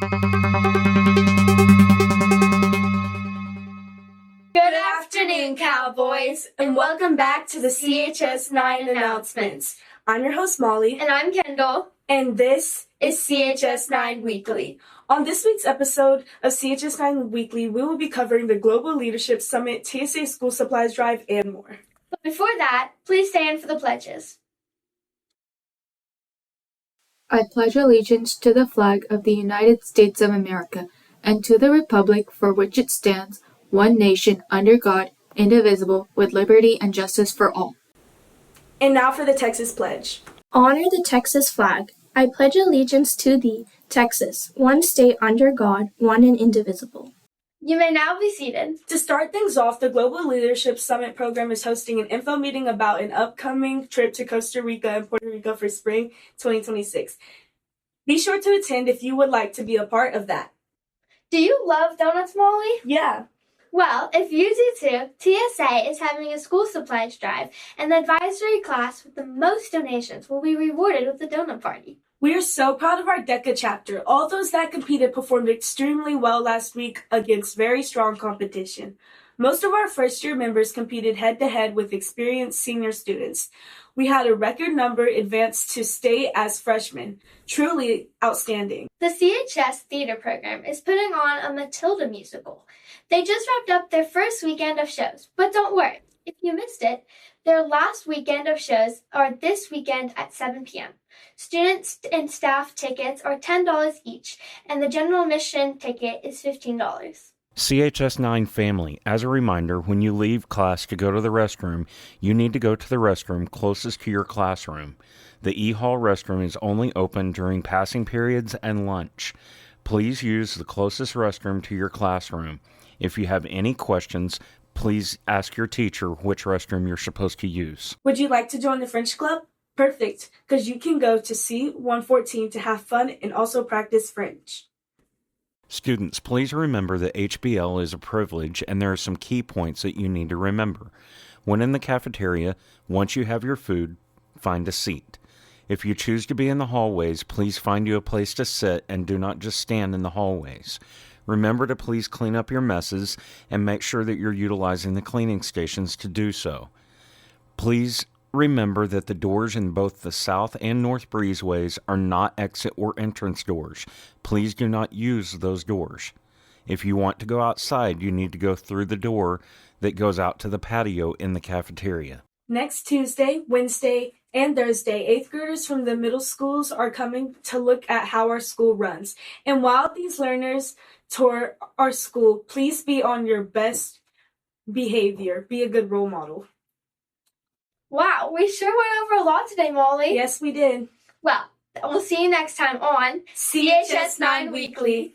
Good afternoon, Cowboys, and welcome back to the CHS9 announcements. I'm your host, Molly. And I'm Kendall. And this is CHS9 Weekly. On this week's episode of CHS9 Weekly, we will be covering the Global Leadership Summit, TSA School Supplies Drive, and more. But before that, please stand for the pledges. I pledge allegiance to the flag of the United States of America and to the republic for which it stands, one nation, under God, indivisible, with liberty and justice for all. And now for the Texas Pledge. Honor the Texas flag. I pledge allegiance to thee, Texas, one state under God, one and indivisible. You may now be seated. To start things off, the Global Leadership Summit program is hosting an info meeting about an upcoming trip to Costa Rica and Puerto Rico for spring 2026. Be sure to attend if you would like to be a part of that. Do you love donuts, Molly? Yeah. Well, if you do too, TSA is having a school supplies drive, and the advisory class with the most donations will be rewarded with a donut party. We are so proud of our DECA chapter. All those that competed performed extremely well last week against very strong competition. Most of our first-year members competed head-to-head with experienced senior students. We had a record number advance to state as freshmen. Truly outstanding. The CHS theater program is putting on a Matilda musical. They just wrapped up their first weekend of shows, but don't worry. If you missed it, their last weekend of shows are this weekend at 7 p.m. Students and staff tickets are $10 each, and the general admission ticket is $15. CHS9 family, as a reminder, when you leave class to go to the restroom, you need to go to the restroom closest to your classroom. The E-Hall restroom is only open during passing periods and lunch. Please use the closest restroom to your classroom. If you have any questions, please ask your teacher which restroom you're supposed to use. Would you like to join the French club? Perfect, because you can go to C114 to have fun and also practice French. Students, please remember that HBL is a privilege, and there are some key points that you need to remember. When in the cafeteria, once you have your food, find a seat. If you choose to be in the hallways, please find you a place to sit and do not just stand in the hallways. Remember to please clean up your messes and make sure that you're utilizing the cleaning stations to do so. Please remember that the doors in both the South and North Breezeways are not exit or entrance doors. Please do not use those doors. If you want to go outside, you need to go through the door that goes out to the patio in the cafeteria. Next Tuesday, Wednesday, and Thursday, 8th graders from the middle schools are coming to look at how our school runs. And while these learners tour our school, please be on your best behavior. Be a good role model. Wow, we sure went over a lot today, Molly. Yes, we did. Well, we'll see you next time on CHS9 Weekly.